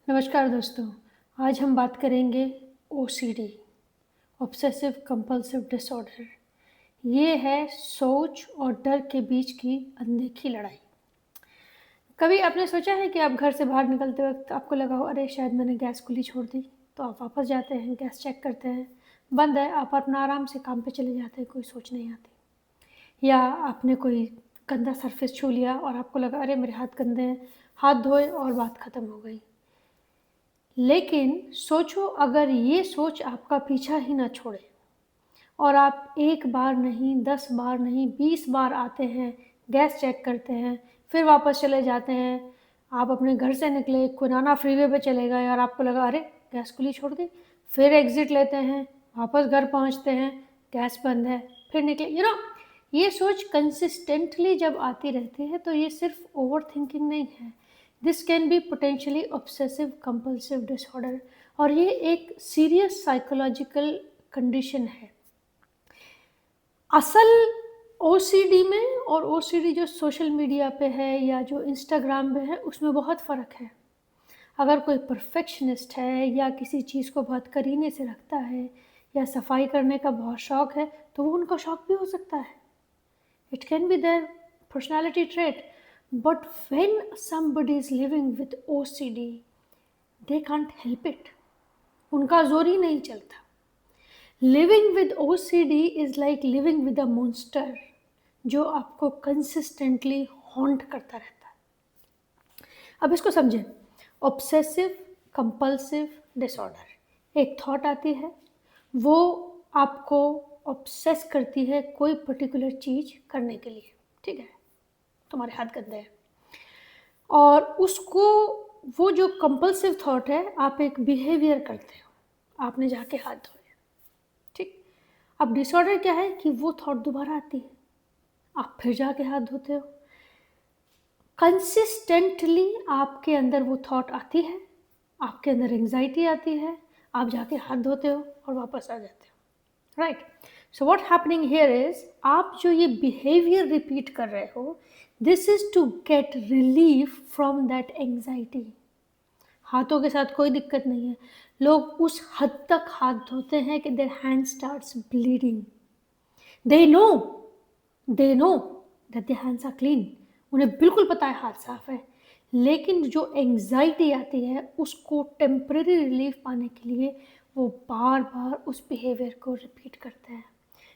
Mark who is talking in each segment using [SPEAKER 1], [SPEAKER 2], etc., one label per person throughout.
[SPEAKER 1] नमस्कार दोस्तों। आज हम बात करेंगे ओसीडी, ऑब्सेसिव कंपल्सिव डिसऑर्डर। ये है सोच और डर के बीच की अनदेखी लड़ाई। कभी आपने सोचा है कि आप घर से बाहर निकलते वक्त आपको लगा हो अरे शायद मैंने गैस खुली छोड़ दी, तो आप वापस जाते हैं, गैस चेक करते हैं, बंद है, आप अपना आराम से काम पे चले जाते हैं, कोई सोच नहीं आती। या आपने कोई गंदा सरफेस छू लिया और आपको लगा अरे मेरे हाथ गंदे हैं, हाथ धोए और बात ख़त्म हो गई। लेकिन सोचो अगर ये सोच आपका पीछा ही ना छोड़े और आप एक बार नहीं, 10 बार नहीं, 20 बार आते हैं, गैस चेक करते हैं, फिर वापस चले जाते हैं। आप अपने घर से निकले, कुनाना फ्रीवे पे चले गए और आपको लगा अरे गैस खुली छोड़ दी, फिर एग्जिट लेते हैं, वापस घर पहुंचते हैं, गैस बंद है, फिर निकले। ये सोच कंसिस्टेंटली जब आती रहती है तो ये सिर्फ ओवर थिंकिंग नहीं है, this can be potentially obsessive compulsive disorder. और ये एक सीरियस साइकोलॉजिकल कंडीशन है। असल ओसीडी में और ओसीडी जो सोशल मीडिया पे है या जो इंस्टाग्राम पे है उसमें बहुत फ़र्क है। अगर कोई परफेक्शनिस्ट है या किसी चीज़ को बहुत करीने से रखता है या सफाई करने का बहुत शौक है तो वो उनका शौक भी हो सकता है। It can be their personality trait. But when somebody is living with OCD, they can't help it. उनका जोर ही नहीं चलता। Living with OCD is like living with a monster जो आपको consistently haunt करता रहता है। अब इसको समझें। ऑब्सेसिव कंपल्सिव डिसऑर्डर, एक थॉट आती है, वो आपको ऑब्सेस करती है कोई पर्टिकुलर चीज़ करने के लिए। ठीक है, तुम्हारे हाथ गंदे हैं और उसको, वो जो कंपल्सिव थॉट है, आप एक बिहेवियर करते हो, आपने जाके हाथ धोए। ठीक, अब डिसऑर्डर क्या है कि वो थॉट दोबारा आती है, आप फिर जाके हाथ धोते हो। कंसिस्टेंटली आपके अंदर वो थॉट आती है, आपके अंदर एंग्जाइटी आती है, आप जाके हाथ धोते हो और वापस आ जाते हो। Right, so what happening here is, आप जो ये बिहेवियर रिपीट कर रहे हो, this is to get relief from that anxiety. हाथों के साथ कोई दिक्कत नहीं है, लोग उस हद तक हाथ धोते हैं कि their hand starts bleeding. They know that their hands are clean, उन्हें बिल्कुल पता है हाथ साफ है, लेकिन जो एंग्जाइटी आती है उसको टेम्परेरी रिलीफ पाने के लिए वो बार बार उस बिहेवियर को रिपीट करते हैं।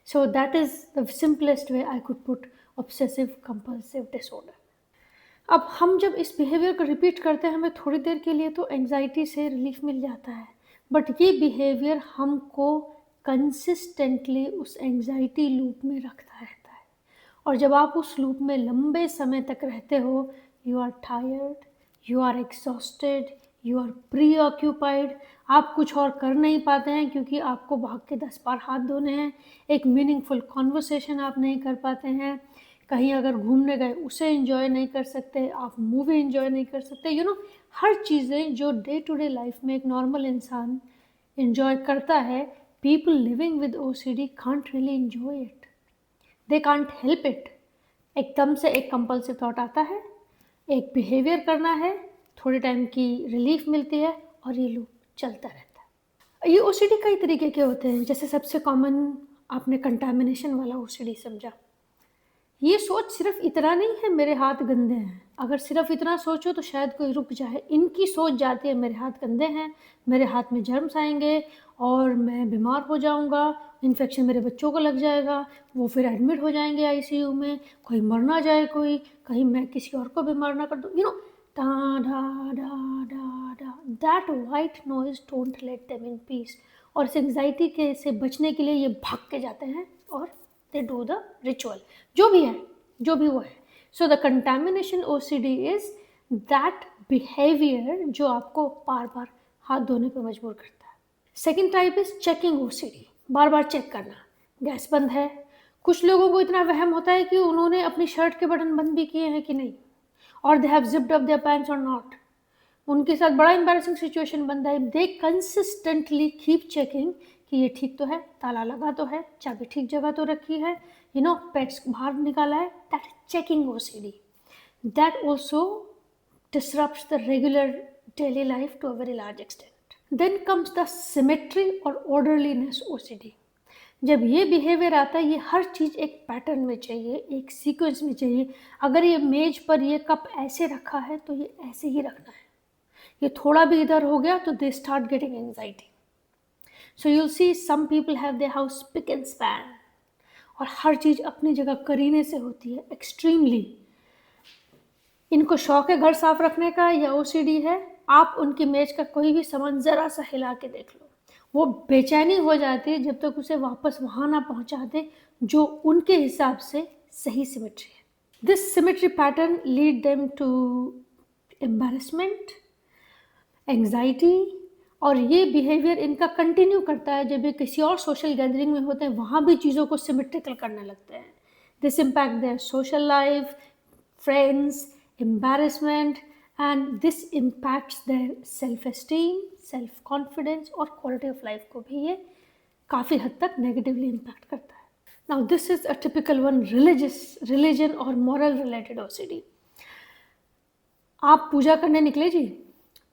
[SPEAKER 1] So that is the simplest way I could put obsessive compulsive disorder. अब हम जब इस बिहेवियर को रिपीट करते हैं, हमें थोड़ी देर के लिए तो एंग्जाइटी से रिलीफ मिल जाता है, बट ये बिहेवियर हमको कंसिस्टेंटली उस एंग्जाइटी लूप में रखता रहता है। और जब आप उस लूप में लंबे समय तक रहते हो, you are tired, you are exhausted, you are preoccupied, आप कुछ और कर नहीं पाते हैं क्योंकि आपको भाग के 10 बार हाथ धोने हैं, एक मीनिंगफुल कॉन्वर्सेशन आप नहीं कर पाते हैं, कहीं अगर घूमने गए उसे एंजॉय नहीं कर सकते, आप मूवी एंजॉय नहीं कर सकते। हर चीज़ें जो डे टू डे लाइफ में एक नॉर्मल इंसान एंजॉय करता है, people living with OCD can't really enjoy it, they can't help it. एकदम से एक कंपल्सिव थॉट आता है, एक बिहेवियर करना है, थोड़े टाइम की रिलीफ मिलती है और ये लूप चलता रहता है। ये ओसीडी कई तरीके के होते हैं, जैसे सबसे कॉमन आपने कंटामिनेशन वाला ओसीडी समझा। ये सोच सिर्फ इतना नहीं है मेरे हाथ गंदे हैं, अगर सिर्फ इतना सोचो तो शायद कोई रुक जाए। इनकी सोच जाती है मेरे हाथ गंदे हैं, मेरे हाथ में जर्म्स आएंगे और मैं बीमार हो जाऊंगा, इन्फेक्शन मेरे बच्चों को लग जाएगा, वो फिर एडमिट हो जाएंगे आईसीयू में, कोई मर ना जाए, कोई कहीं मैं किसी और को बीमार ना कर दूँ। डा डा डा डा डा, that white noise don't let them in peace. और इस एंग्जाइटी के से बचने के लिए ये भाग के जाते हैं और they do the ritual, जो भी है, जो भी वो है। So the contamination OCD is that behavior जो आपको बार बार हाथ धोने पर मजबूर करता है। Second type is checking OCD, बार बार चेक करना, गैस बंद है। कुछ लोगों को इतना वहम होता है कि उन्होंने अपनी शर्ट के बटन बंद भी किए हैं कि नहीं, और they have zipped up their pants or not। उनके साथ बड़ा एम्बैरेसिंग सिचुएशन बनता है, दे कंसिस्टेंटली कीप चेकिंग कि ये ठीक तो है, ताला लगा तो है, चाबी ठीक जगह तो रखी है, पेट्स बाहर निकाला है। That checking OCD, that also disrupts the regular daily life to a very large extent. Then comes the symmetry or orderliness OCD. जब ये बिहेवियर आता है, ये हर चीज़ एक पैटर्न में चाहिए, एक सीक्वेंस में चाहिए। अगर ये मेज पर ये कप ऐसे रखा है तो ये ऐसे ही रखना है, ये थोड़ा भी इधर हो गया तो they start getting anxiety. So you'll see some people have their house spick and span, और हर चीज़ अपनी जगह करीने से होती है, एक्सट्रीमली। इनको शौक है घर साफ रखने का या ओसीडी है, आप उनकी मेज का कोई भी सामान ज़रा सा हिला के देख लो, वो बेचैनी हो जाती है जब तक उसे वापस वहाँ ना पहुँचा दे जो उनके हिसाब से सही सिमेट्री है। This symmetry pattern lead them to embarrassment, anxiety, और ये बिहेवियर इनका कंटिन्यू करता है जब ये किसी और सोशल गैदरिंग में होते हैं, वहाँ भी चीज़ों को सिमेट्रिकल करने लगते हैं। This impact their social life, friends, embarrassment, and this impacts their self esteem, self confidence और क्वालिटी ऑफ लाइफ को भी ये काफ़ी हद तक नेगेटिवली इम्पैक्ट करता है। Now this is a typical one, religion और मॉरल रिलेटेड ओसीडी। आप पूजा करने निकले जी,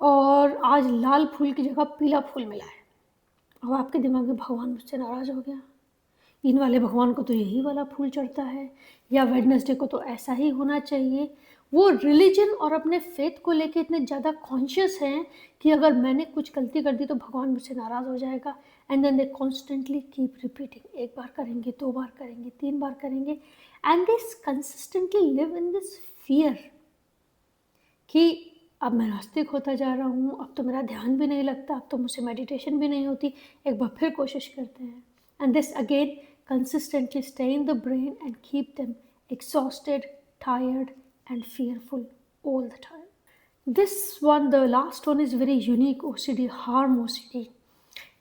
[SPEAKER 1] और आज लाल फूल की जगह पीला फूल मिला है। अब आपके दिमाग में भगवान मुझसे नाराज़ हो गया, इन वाले भगवान को तो यही वाला फूल चढ़ता है, या वेडनेसडे को तो ऐसा ही होना चाहिए। वो रिलीजन और अपने फेथ को लेके इतने ज़्यादा कॉन्शियस हैं कि अगर मैंने कुछ गलती कर दी तो भगवान मुझसे नाराज़ हो जाएगा। And then they constantly keep repeating, 1 बार करेंगे, 2 बार करेंगे, 3 बार करेंगे, and this consistently live in this fear कि अब मैं नास्तिक होता जा रहा हूँ, अब तो मेरा ध्यान भी नहीं लगता, अब तो मुझसे मेडिटेशन भी नहीं होती, एक बार फिर कोशिश करते हैं। And this again consistently stay in the brain and keep them exhausted, tired and fearful all the time. This one, the last one is very unique OCD, harm OCD.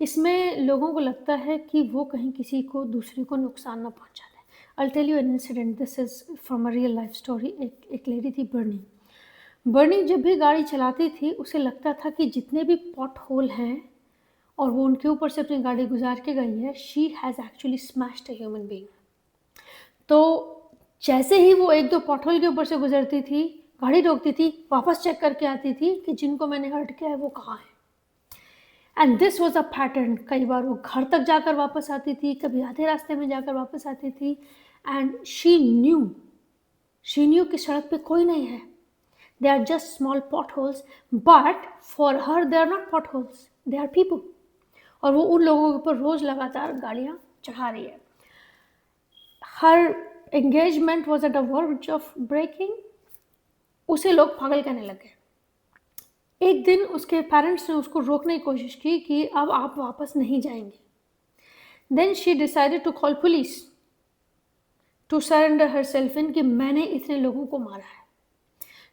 [SPEAKER 1] इसमें लोगों को लगता है कि वो कहीं किसी को, दूसरे को नुकसान ना पहुंचा दें। I'll tell you an incident. This is from a real life story. एक लेडी थी बर्नी जब भी गाड़ी चलाती थी उसे लगता था कि जितने भी पॉट होल हैं और वो उनके ऊपर से अपनी गाड़ी गुजार के गई है, she has actually smashed a human being. तो जैसे ही वो 1-2 पॉट होल के ऊपर से गुजरती थी, गाड़ी रोकती थी, वापस चेक करके आती थी कि जिनको मैंने हर्ट किया है वो कहाँ है। And this was a pattern. कई बार वो घर तक जाकर वापस आती थी, कभी आधे रास्ते में जाकर वापस आती थी, एंड शी न्यू कि सड़क पे कोई नहीं है, they are just small potholes, but for her they are not potholes, they are people. और वो उन लोगों के ऊपर रोज लगातार गाड़ियाँ चढ़ा रही है। Her engagement was at the verge of breaking. उसे लोग पागल कहने लगे। एक दिन उसके पेरेंट्स ने उसको रोकने की कोशिश की कि अब आप वापस नहीं जाएंगे। Then she decided to call police to surrender herself in कि मैंने इतने लोगों को मारा है।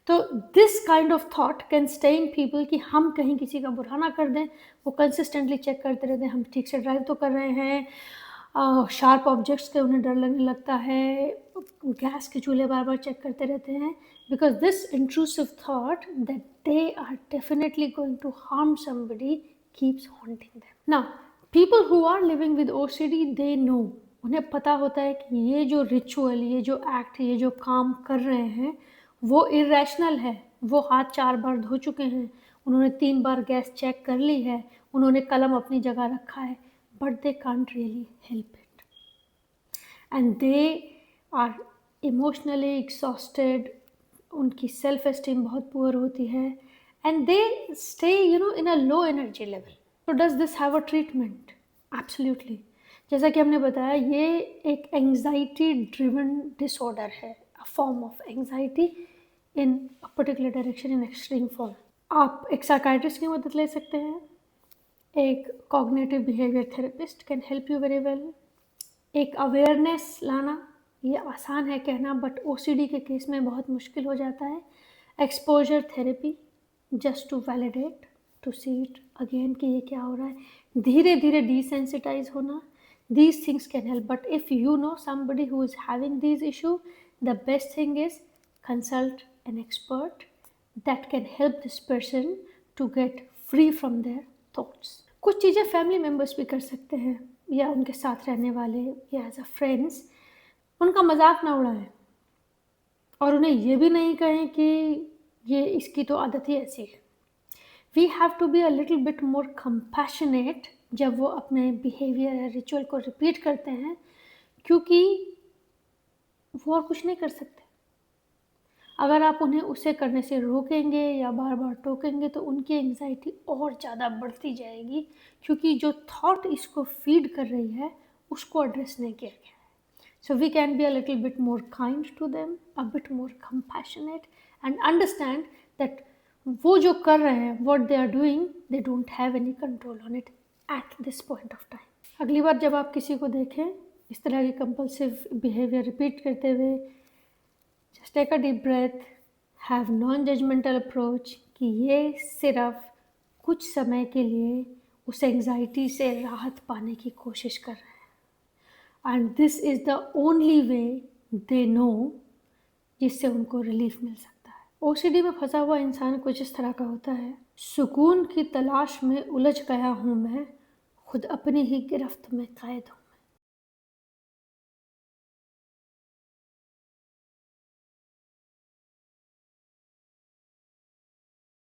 [SPEAKER 1] तो this kind of thought can stay in people कि हम कहीं किसी का बुरा ना कर दें। वो कंसिस्टेंटली चेक करते रहते हैं, हम ठीक से ड्राइव तो कर रहे हैं, शार्प ऑब्जेक्ट्स के उन्हें डर लगने लगता है, गैस के चूल्हे बार बार चेक करते रहते हैं, because this intrusive thought that they are definitely going to harm somebody keeps haunting them. Now people who are living with OCD, they know, उन्हें पता होता है कि ये जो रिचुअल, ये जो एक्ट, ये जो काम कर रहे हैं वो इरेशनल है। वो हाथ 4 बार धो चुके हैं, उन्होंने 3 बार गैस चेक कर ली है, उन्होंने कलम अपनी जगह रखा है, but they can't really help it and they are emotionally exhausted. उनकी सेल्फ एस्टीम बहुत पुअर होती है and they stay in a low energy level. तो does this have a treatment? Absolutely. जैसा कि हमने बताया, ये एक एंग्जाइटी ड्रिवन डिसऑर्डर है, a form of anxiety in a particular direction in extreme form. आप एक साइकाइट्रिस्ट की मदद ले सकते हैं, एक cognitive behaviour therapist can help you very well. एक अवेयरनेस लाना, ये आसान है कहना बट ओसीडी के केस में बहुत मुश्किल हो जाता है। Exposure therapy, just to validate, to see it again कि ये क्या हो रहा है, धीरे धीरे डिसेंसिटाइज होना, these things can help. But if you know somebody who is having these issue, the best thing is consult an expert that can help this person to get free from their thoughts. कुछ चीज़ें family members भी कर सकते हैं या उनके साथ रहने वाले या एज अ फ्रेंड्स, उनका मजाक ना उड़ाएं और उन्हें ये भी नहीं कहें कि ये इसकी तो आदत ही ऐसी है। We have to be a little bit more compassionate जब वो अपने बिहेवियर या रिचुअल को रिपीट करते हैं, क्योंकि वो और कुछ नहीं कर सकते। अगर आप उन्हें उसे करने से रोकेंगे या बार-बार टोकेंगे तो उनकी एंग्ज़ायटी और ज़्यादा बढ़ती जाएगी, क्योंकि जो थॉट इसको फ़ीड कर रही है, उसको एड्रेस नहीं किया गया है। So we can be a little bit more kind to them, a bit more compassionate and understand that वो जो कर रहे हैं, what they are doing, they don't have any control on it at this point of time. अगली बार जब आप किसी को देखें इस तरह की कंपल्सिव बिहेवियर रिपीट करते हुए, just take a deep breath, have non judgemental approach कि ये सिर्फ कुछ समय के लिए उस एंग्जाइटी से राहत पाने की कोशिश कर रहे हैं, and this is the only way they know जिससे उनको रिलीफ मिल सकता है। ओसीडी में फंसा हुआ इंसान कुछ इस तरह का होता है, सुकून की तलाश में उलझ गया हूँ मैं, खुद अपनी ही गिरफ्त में कैद हूँ।